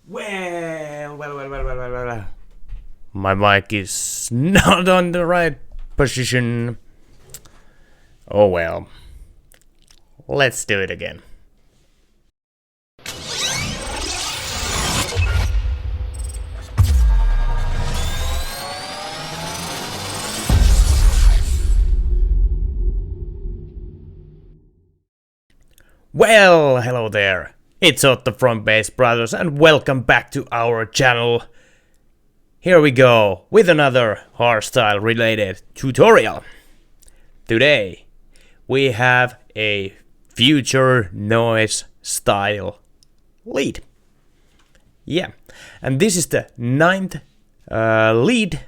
Well. My mic is not on the right position. Oh well. Let's do it again. Well, hello there. It's Otto from Bass Brothers and welcome back to our channel. Here we go with another hardstyle related tutorial. Today we have a Phuture Noize style lead. Yeah, and this is the 9th lead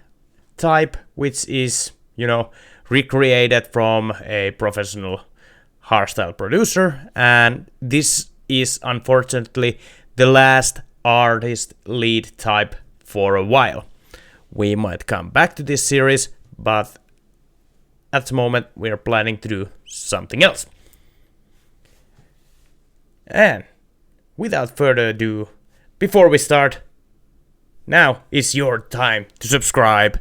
type, which is, recreated from a professional hardstyle producer, and this is unfortunately the last artist lead type for a while. We might come back to this series, but at the moment we are planning to do something else. And without further ado, before we start, now is your time to subscribe.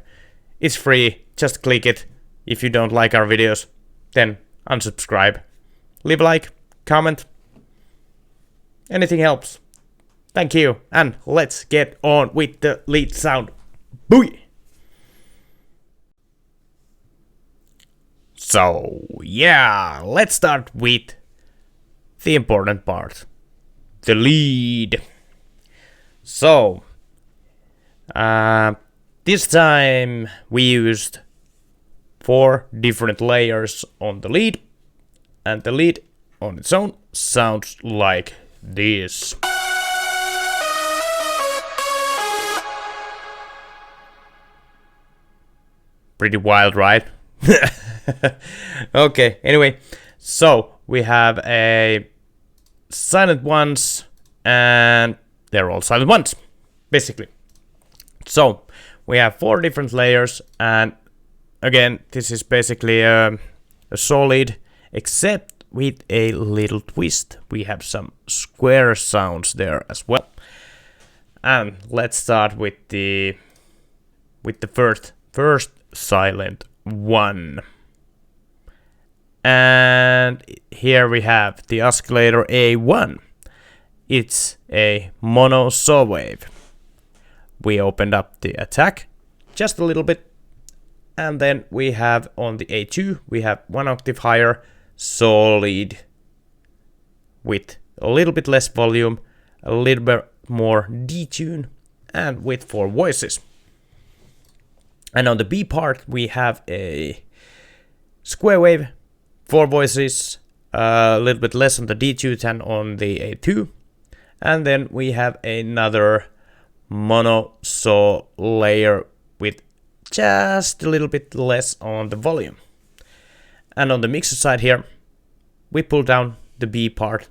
It's free, just click it. If you don't like our videos, then unsubscribe. Leave a like, comment. Anything helps. Thank you, and let's get on with the lead sound. Booyah! So, yeah, let's start with the important part. The lead. So, this time we used 4 different layers on the lead. And the lead on its own sounds like this. Pretty wild, right? Okay, anyway, so we have a silent ones, and they're all silent ones, basically. So we have 4 different layers, and again, this is basically a solid, except with a little twist. We have some square sounds there as well. And let's start with the first silent one. And here we have the oscillator A1. It's a mono saw wave. We opened up the attack just a little bit, and then we have on the A2 we have 1 octave higher solid with a little bit less volume, a little bit more detune, and with 4 voices. And on the B part we have a square wave, 4 voices, a little bit less on the detune than on the A2, and then we have another mono saw layer with just a little bit less on the volume. And on the mixer side here, we pull down the B part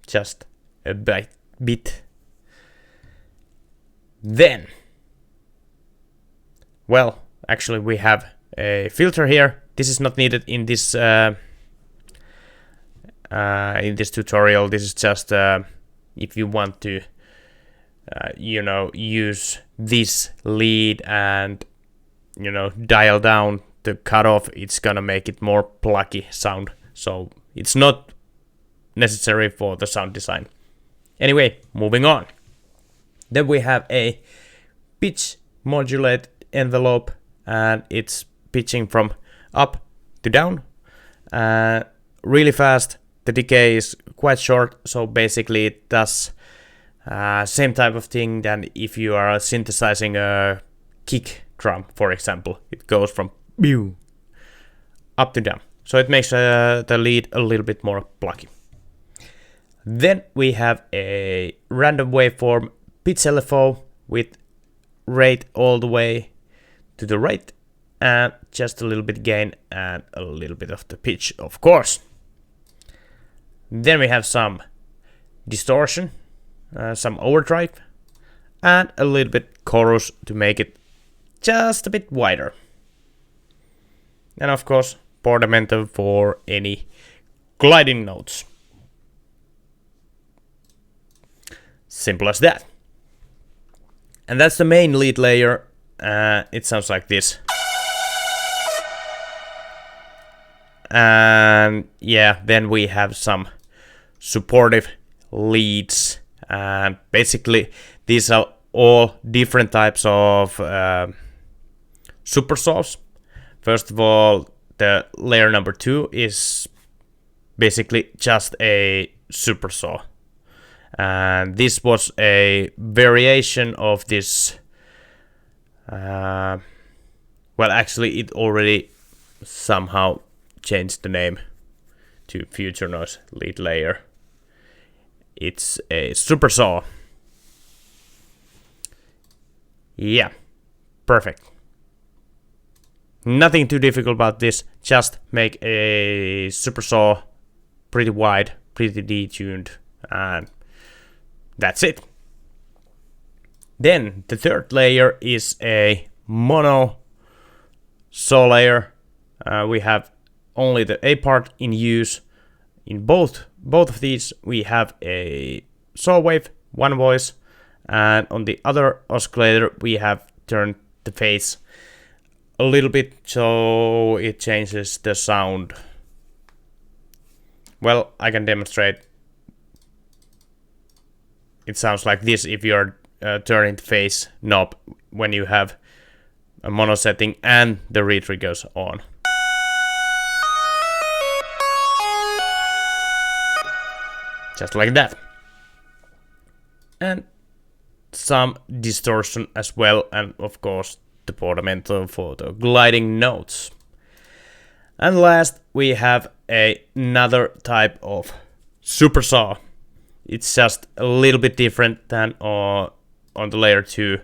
just a bit. Then, well, actually we have a filter here. This is not needed in this tutorial. This is just if you want to, use this lead and dial down the cutoff, it's gonna make it more plucky sound, so it's not necessary for the sound design. Anyway, moving on. Then we have a pitch modulate envelope, and it's pitching from up to down, really fast. The decay is quite short, so basically it does same type of thing than if you are synthesizing a kick drum, for example. It goes from up to down, so it makes the lead a little bit more plucky. Then we have a random waveform pitch LFO with rate all the way to the right, and just a little bit gain and a little bit of the pitch, of course. Then we have some distortion, some overdrive, and a little bit chorus to make it just a bit wider. And of course, portamento for any gliding notes. Simple as that. And that's the main lead layer. It sounds like this. And yeah, then we have some supportive leads, and basically these are all different types of super saws. First of all, the layer number 2 is basically just a super saw, and this was a variation of this. Well, actually, it already somehow changed the name to Phuture Noize lead layer. It's a super saw. Yeah, perfect. Nothing too difficult about this. Just make a super saw pretty wide, pretty detuned, and that's it. Then the third layer is a mono saw layer. We have only the A part in use. In both of these we have a saw wave, one voice, and on the other oscillator we have turned the phase a little bit so it changes the sound. Well, I can demonstrate. It sounds like this if you're turning the phase knob when you have a mono setting and the retrigger goes on. Just like that. And some distortion as well, and of course the portamento for the gliding notes. And last we have another type of super saw. It's just a little bit different than on the layer 2.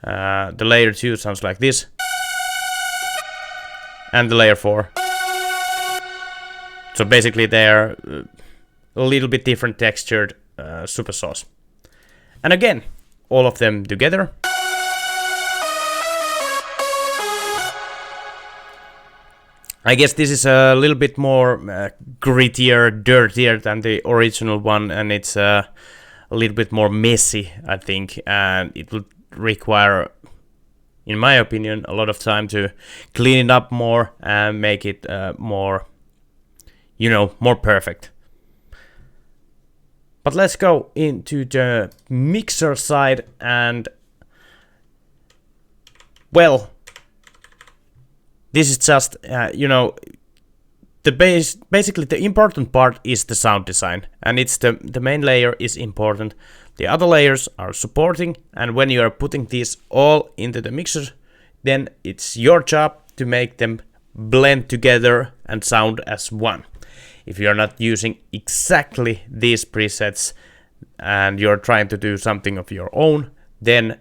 The layer 2 sounds like this, and the layer 4. So basically they are a little bit different textured super saws. And again, all of them together. I guess this is a little bit more grittier, dirtier than the original one, and it's a little bit more messy, I think, and it would require, in my opinion, a lot of time to clean it up more and make it more, more perfect. But let's go into the mixer side, and well, this is just, basically the important part is the sound design, and it's the main layer is important. The other layers are supporting, and when you are putting these all into the mixer, then it's your job to make them blend together and sound as one. If you're not using exactly these presets and you're trying to do something of your own, then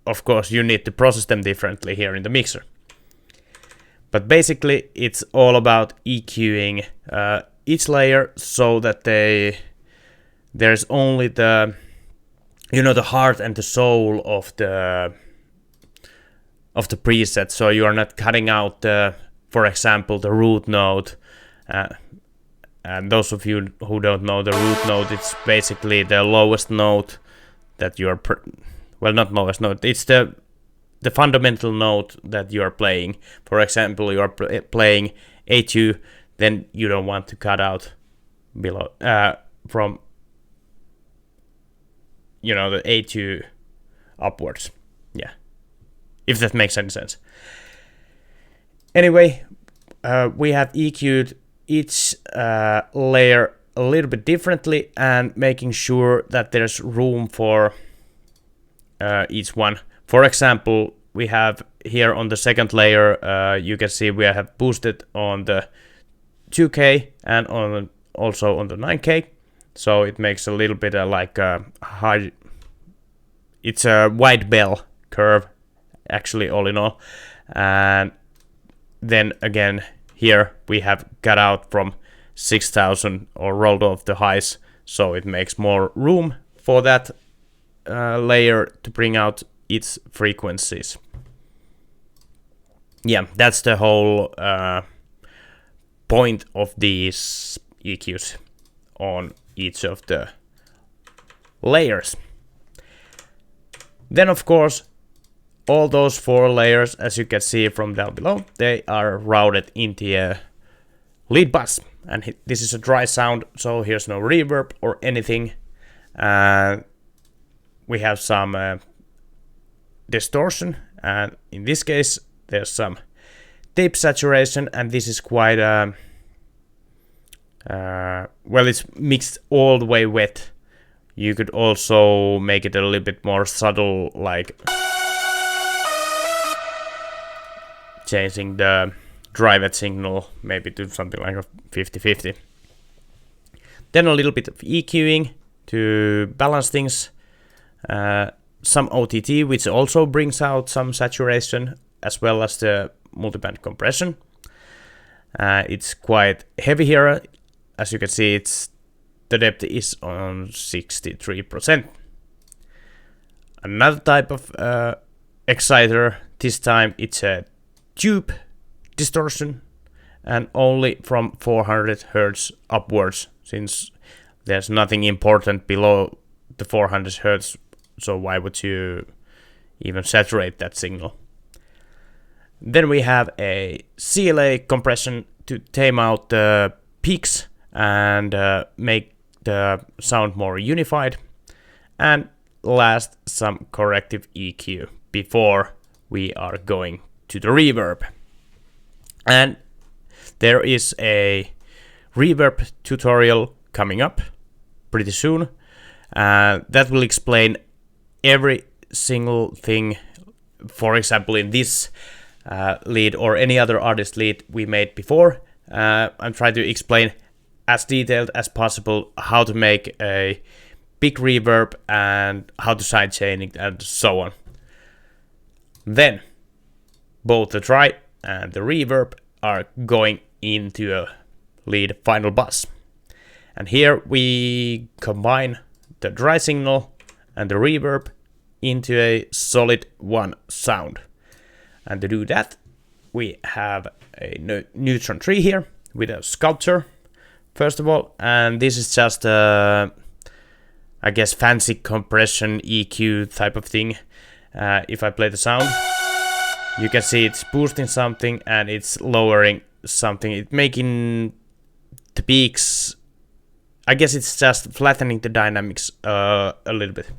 of course you need to process them differently here in the mixer. But basically it's all about EQing each layer so that there's only the the heart and the soul of the preset. So you are not cutting out for example the root note. And those of you who don't know the root note, it's basically the lowest note that you are not lowest note. It's the fundamental note that you are playing. For example, you are playing A2, then you don't want to cut out below from the A2 upwards. Yeah, if that makes any sense. Anyway, we have EQ'd each layer a little bit differently and making sure that there's room for each one. For example, we have here on the second layer, you can see we have boosted on the 2K and also on the 9K, so it makes a little bit like a high. It's a wide bell curve, actually, all in all. And then again, here we have cut out from 6000 or rolled off the highs, so it makes more room for that layer to bring out its frequencies. Yeah, that's the whole point of these EQs on each of the layers. Then of course, all those 4 layers, as you can see from down below, they are routed into a lead bus. And this is a dry sound, so here's no reverb or anything. We have some distortion, and in this case there's some tape saturation, and this is quite well, it's mixed all the way wet. You could also make it a little bit more subtle, like changing the dry wet signal maybe to something like a 50-50. Then a little bit of EQing to balance things. Some OTT, which also brings out some saturation, as well as the multiband compression. It's quite heavy here. As you can see, the depth is on 63%. Another type of exciter, this time it's a tube distortion, and only from 400 Hz upwards, since there's nothing important below the 400 Hz, so why would you even saturate that signal? Then we have a CLA compression to tame out the peaks and make the sound more unified. And last, some corrective EQ before we are going to the reverb. And there is a reverb tutorial coming up pretty soon. That will explain every single thing. For example, in this lead or any other artist lead we made before, I'm trying to explain as detailed as possible how to make a big reverb and how to sidechain it and so on. Then both the dry and the reverb are going into a lead final bus. And here we combine the dry signal and the reverb into a solid one sound. And to do that, we have a neutron tree here with a sculpture, first of all. And this is just a, I guess, fancy compression EQ type of thing. If I play the sound, you can see it's boosting something and it's lowering something. It's making the peaks, I guess it's just flattening the dynamics a little bit.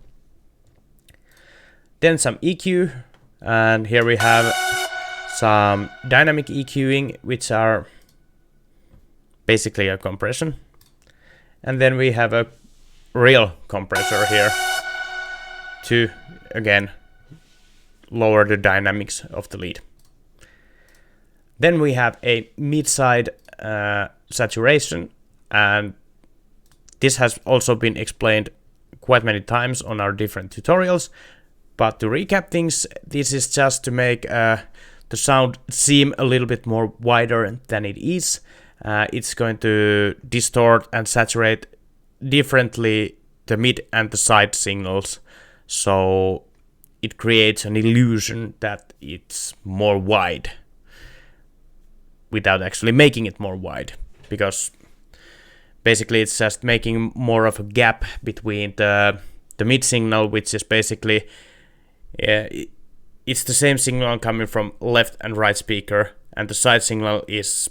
Then some EQ, and here we have some dynamic EQing, which are basically a compression. And then we have a real compressor here to, again, lower the dynamics of the lead. Then we have a mid-side saturation, and this has also been explained quite many times on our different tutorials. But to recap things, this is just to make the sound seem a little bit more wider than it is. It's going to distort and saturate differently the mid and the side signals, so it creates an illusion that it's more wide without actually making it more wide, because basically it's just making more of a gap between the mid signal, which is basically it's the same signal coming from left and right speaker, and the side signal is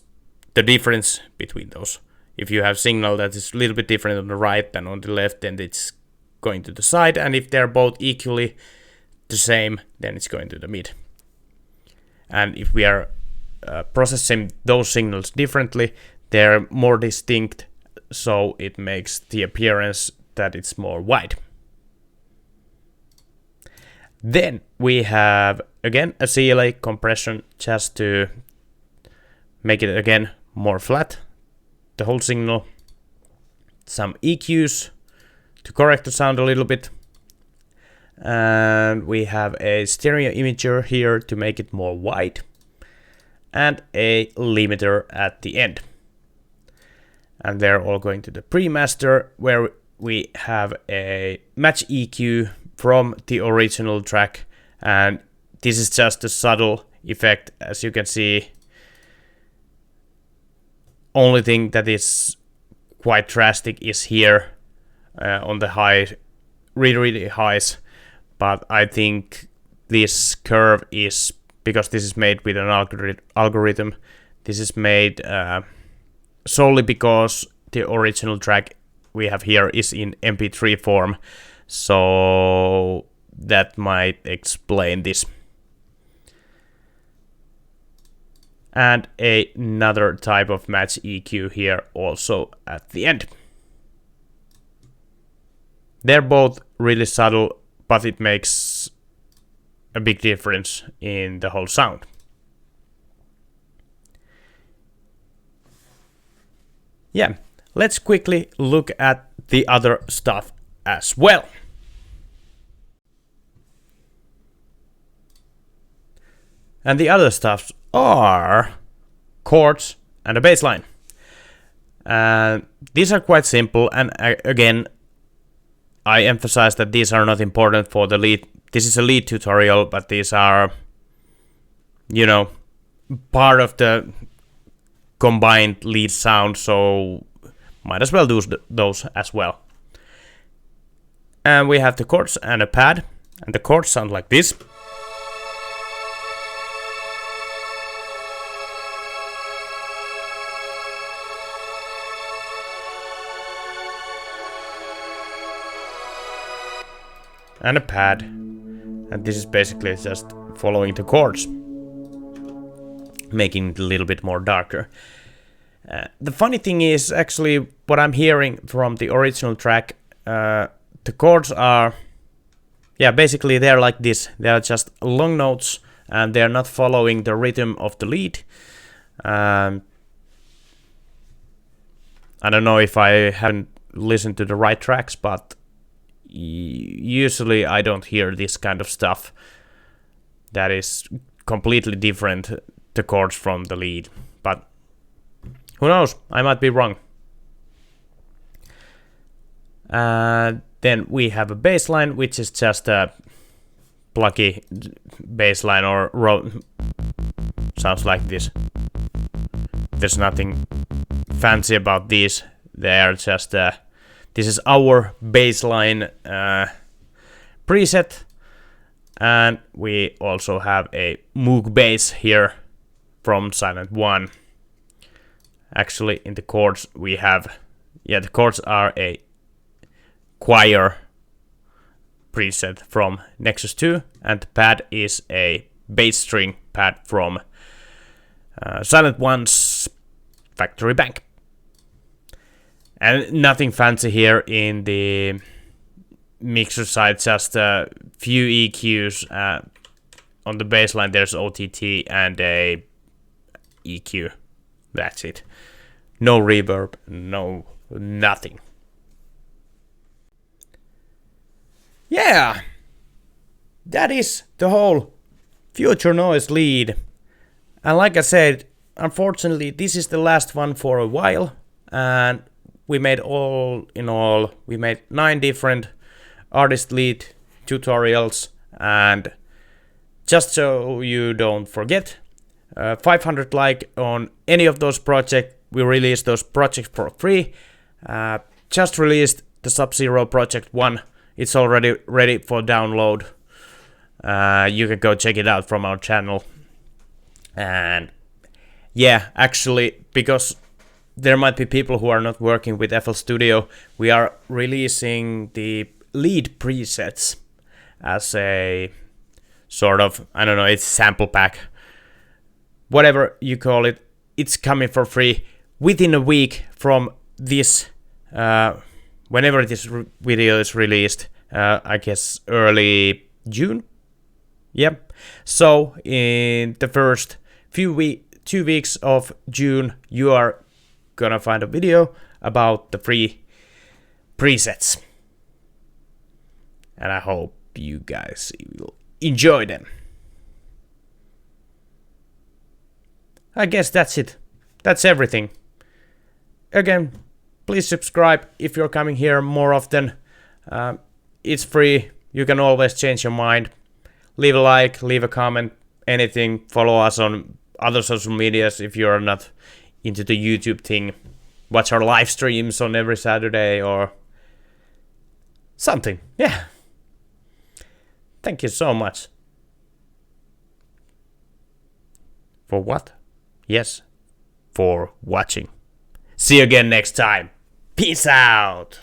the difference between those. If you have signal that is a little bit different on the right than on the left, then it's going to the side, and if they're both equally the same, then it's going to the mid. And if we are processing those signals differently, they're more distinct, so it makes the appearance that it's more wide. Then we have again a CLA compression just to make it again more flat, the whole signal. Some EQs to correct the sound a little bit. And we have a stereo imager here to make it more wide. And a limiter at the end. And they're all going to the pre-master, where we have a match EQ from the original track, and this is just a subtle effect. As you can see, only thing that is quite drastic is here on the high, really highs, but I think this curve is, because this is made with an algorithm, this is made solely because the original track we have here is in MP3 form, so that might explain this. And another type of match EQ here also at the end. They're both really subtle, but it makes a big difference in the whole sound. Yeah, let's quickly look at the other stuff as well. And the other stuffs are chords and a bass line. These are quite simple, and again, I emphasize that these are not important for the lead. This is a lead tutorial, but these are, you know, part of the combined lead sound, so might as well do those as well. And we have the chords and a pad, and the chords sound like this. And a pad, and this is basically just following the chords, making it a little bit more darker. The funny thing is actually what I'm hearing from the original track, the chords are, yeah, basically they're like this. They're just long notes and they're not following the rhythm of the lead. I don't know if I haven't listened to the right tracks, but usually I don't hear this kind of stuff that is completely different, the chords from the lead, but who knows, I might be wrong. Then we have a bass line, which is just a plucky bass line, or sounds like this. There's nothing fancy about these, they are just this is our baseline preset, and we also have a Moog bass here from Silent One. Actually, in the chords we have, yeah, the chords are a choir preset from Nexus 2, and the pad is a bass string pad from Silent One's Factory Bank. And nothing fancy here in the mixer side, just a few EQs. On the bassline there's OTT and a EQ. That's it. No reverb, no nothing. Yeah, that is the whole Phuture Noize lead. And like I said, unfortunately this is the last one for a while, and we made we made 9 different artist lead tutorials, and just so you don't forget, 500 like on any of those projects, we release those projects for free. Just released the Sub-Zero Project 1, it's already ready for download. You can go check it out from our channel. And yeah, actually, because there might be people who are not working with FL Studio, we are releasing the lead presets as a sort of, I don't know, it's sample pack, whatever you call it. It's coming for free within a week from this, whenever this video is released, I guess early June. Yep. So in the first 2 weeks of June, you are gonna find a video about the free presets, and I hope you guys will enjoy them. I guess that's it. That's everything. Again, please subscribe if you're coming here more often. It's free. You can always change your mind. Leave a like, leave a comment, anything. Follow us on other social medias if you're not into the YouTube thing. Watch our live streams on every Saturday or something. Yeah. Thank you so much. For what? Yes, for watching. See you again next time. Peace out.